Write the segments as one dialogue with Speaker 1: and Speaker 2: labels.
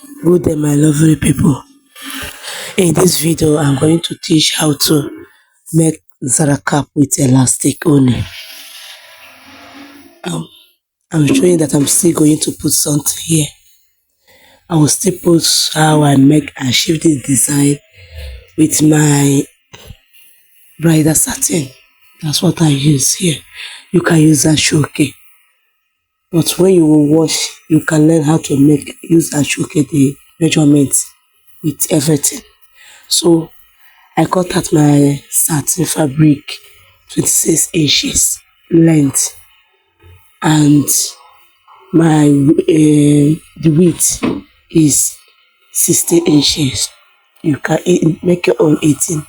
Speaker 1: Good day, my lovely people. In this video, I'm going to teach how to make Zara cap with elastic only. Um, I'm showing that I'm still going to put something here. I will still put how I make and shape this design with my bridal satin. That's what I use here. You can use ashoke, but when you will wash, you can learn how to use ashoke the measurement with everything. So I cut out my satin fabric 26 inches length, and my the width is 16 inches. You can make your own 18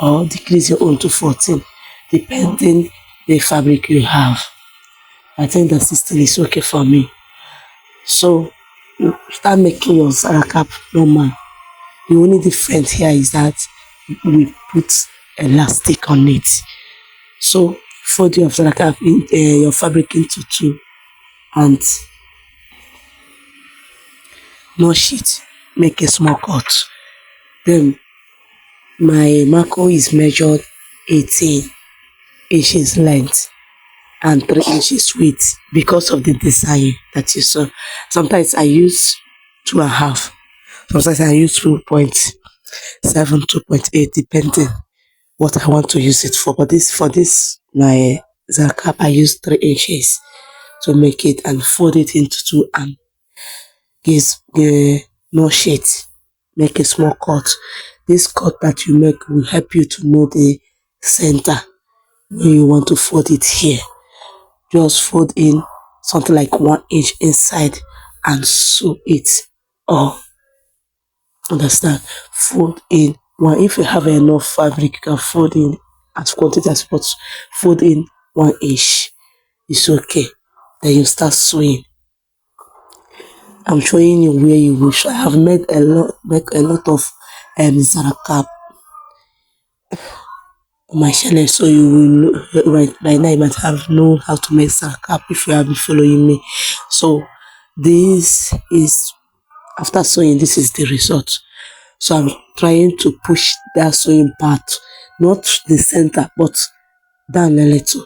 Speaker 1: or decrease your own to 14 depending the fabric you have. I think that 16 is okay for me. So you start making your Zara cap normal. The only difference here is that we put elastic on it. So fold your Zara cap your fabric into two and notch it. Make a small cut. Then my marco is measured 18 inches length and 3 inches width because of the design that you saw. Sometimes I use 2.5. Sometimes I use 2.7, 2.8, depending what I want to use it for. But for this my Zara cap, I use 3 inches to make it and fold it into two and gives no shade. Make a small cut. This cut that you make will help you to know the center when you want to fold it here. Just fold in something like 1 inch inside and sew it. Or understand? Fold in one. If you have enough fabric, you can fold in as quantity as possible. Fold in 1 inch. It's okay. Then you start sewing. I'm showing you where you wish. I have made a lot of Zara cap on my channel, so you will know right now. You might have known how to make Zara cap if you have been following me. So this is after sewing. This is the result. So I'm trying to push that sewing part, not the center, but down a little.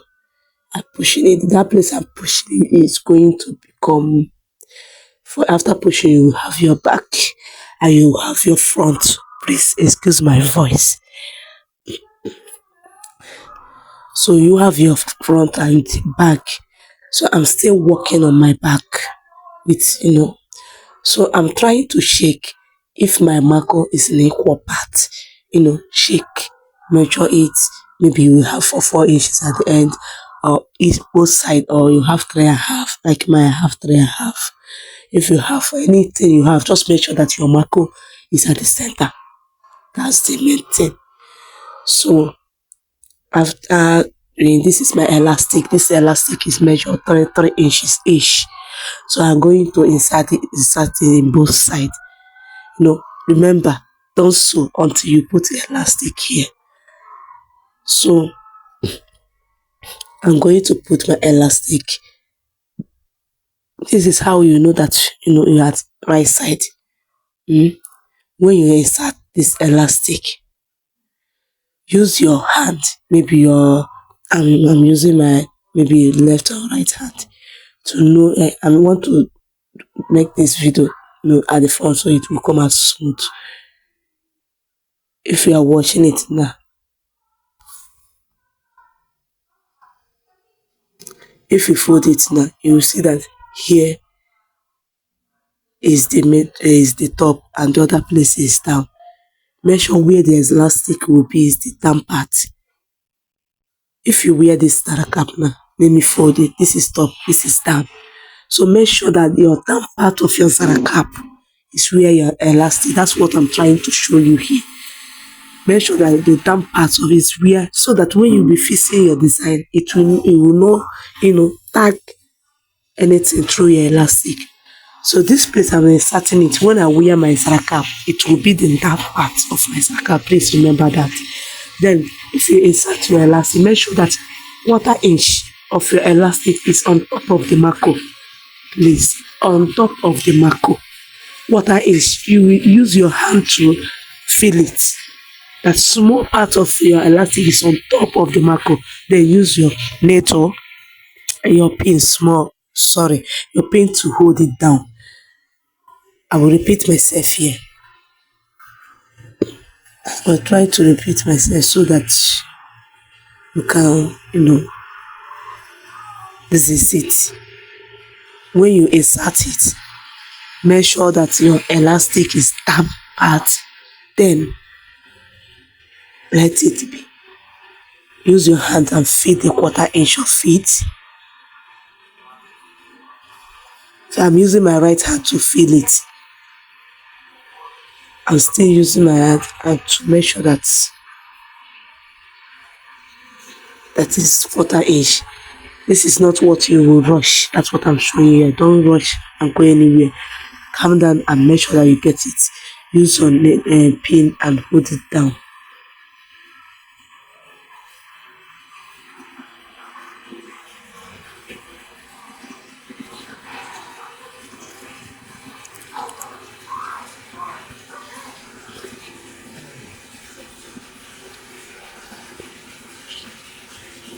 Speaker 1: I'm pushing it. That place I'm pushing it is going to become. After pushing, you will have your back and you will have your front. Please excuse my voice. So you have your front and back. So I'm still working on my back with, So I'm trying to shake. If my marco is an equal part, shake, measure it. Maybe you have 4 inches at the end, or each both side, or you have 3.5, like mine, I have 3.5. If you have anything you have, just make sure that your marco is at the center. That's the main thing. So after this is my elastic. This elastic is measured 3 inches each. So I'm going to insert it in both sides. Remember, don't sew until you put the elastic here. So I'm going to put my elastic. This is how you know that you're at right side. When you insert this elastic, use your hand. Maybe I'm using my maybe left or right hand to know. I want to make this video at the front so it will come out smooth. If you are watching it now, if you fold it now, you will see that here is the top and the other place is down. Make sure where the elastic will be is the down part. If you wear this Zara cap now, let me fold it. This is top, this is down. So make sure that your down part of your Zara cap is where your elastic. That's what I'm trying to show you here. Make sure that the down part of it is where, so that when you be fixing your design, it will not, tag anything through your elastic. So this place I'm inserting it. When I wear my Zara cap, it will be the down part of my Zara cap. Please remember that. Then, if you insert your elastic, make sure that 1/4 inch of your elastic is on top of the marco. Please, on top of the marco. quarter inch, you will use your hand to feel it. That small part of your elastic is on top of the marker. Then use your needle and your pin small, sorry, your pin to hold it down. I will repeat myself here. I'll try to repeat myself so that you can, this is it. When you insert it, make sure that your elastic is tapered. Then let it be. Use your hand and feel the quarter inch of it. So I'm using my right hand to feel it. I'm still using my right hand to make sure that that is quarter inch. This is not what you will rush. That's what I'm showing you here. Don't rush and go anywhere. Calm down and make sure that you get it. Use your pin and hold it down.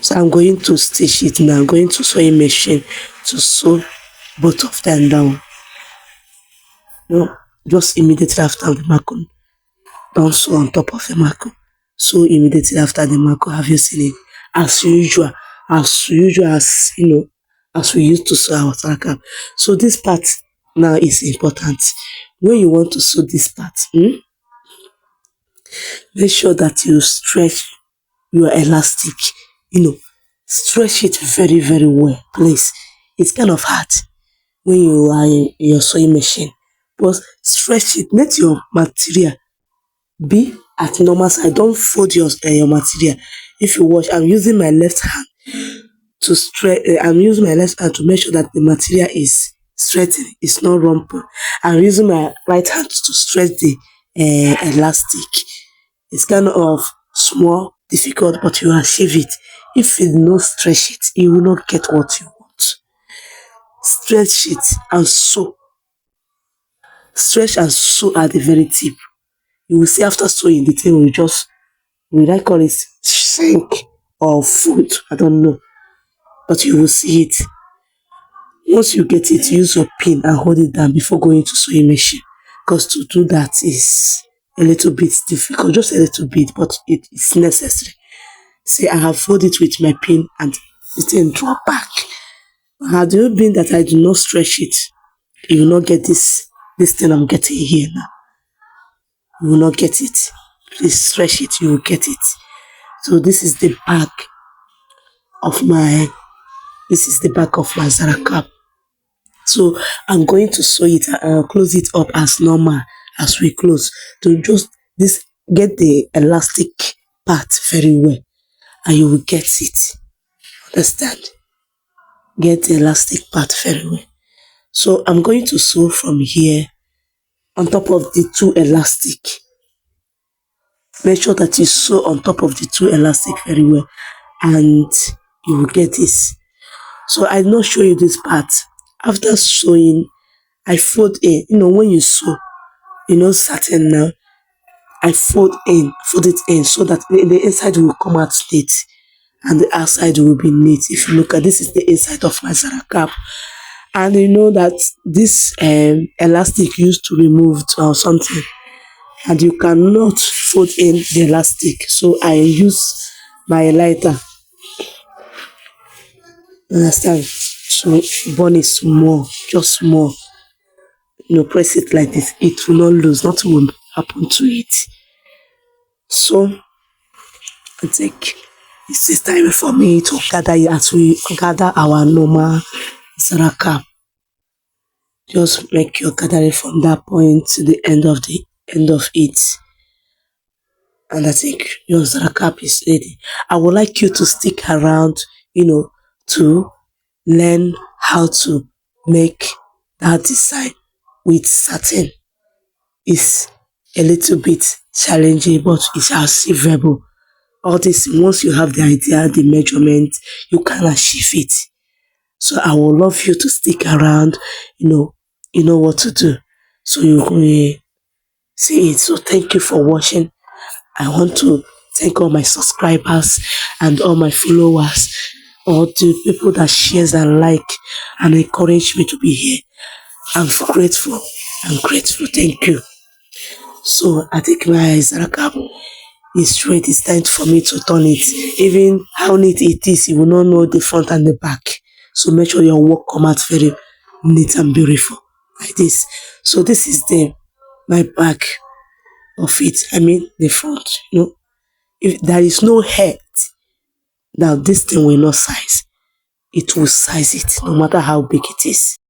Speaker 1: So I'm going to stitch it now. I'm going to sewing machine to sew both of them down. Just immediately after the marker. Don't sew on top of the marker. Sew immediately after the marker. Have you seen it? As usual, as we used to sew our saraka. So this part now is important. When you want to sew this part, make sure that you stretch your elastic, stretch it very, very well, please. It's kind of hard when you are in your sewing machine, but stretch it. Let your material be at normal side. Don't fold your material. If you watch, I'm using my left hand to stretch. I'm using my left hand to make sure that the material is straightened, it's not rumpled. I'm using my right hand to stretch the elastic. It's kind of small, difficult, but you achieve it. If you do not stretch it, you will not get what you want. Stretch it and sew. Stretch and sew at the very tip. You will see after sewing, the thing will just, will I call it sink or foot? I don't know. But you will see it. Once you get it, use your pin and hold it down before going to sewing machine. Because to do that is a little bit difficult, just a little bit, but it is necessary. See, I have folded it with my pin and the thing drop back. Had it been that I do not stretch it, you will not get this thing I'm getting here now. You will not get it. Please stretch it, you will get it. So this is the back of my Zara cap. So I'm going to sew it and close it up as normal as we close. To just get the elastic part very well, and you will get it. Understand? Get the elastic part very well. So I'm going to sew from here on top of the two elastic. Make sure that you sew on top of the two elastic very well, and you will get this. So I not show you this part. After sewing, I fold in. When you sew, satin now, I fold it in so that the inside will come out neat and the outside will be neat. If you look at this, is the inside of my Zara cap. And you know that this elastic used to remove or something, and you cannot fold in the elastic. So I use my lighter. Understand? So burn it small, just small. Press it like this. It will not lose. Nothing will happen to it. So I think it's time for me to gather it as we gather our normal Zara cap. Just make your gathering from that point to the end of it. And I think your Zara cap is ready. I would like you to stick around, to learn how to make that design with satin. It's a little bit challenging, but it's achievable. All this, once you have the idea, the measurement, you can achieve it. So I would love you to stick around, you know what to do. So you will see it. So thank you for watching. I want to thank all my subscribers and all my followers, all the people that shares and like and encourage me to be here. I'm grateful. I'm grateful. Thank you. So I think my Zara cap is straight. It's time for me to turn it. Even how neat it is, you will not know the front and the back. So make sure your work come out very neat and beautiful like this. So this is the my back of it. I mean the front. If there is no head, now this thing will not size. It will size it no matter how big it is.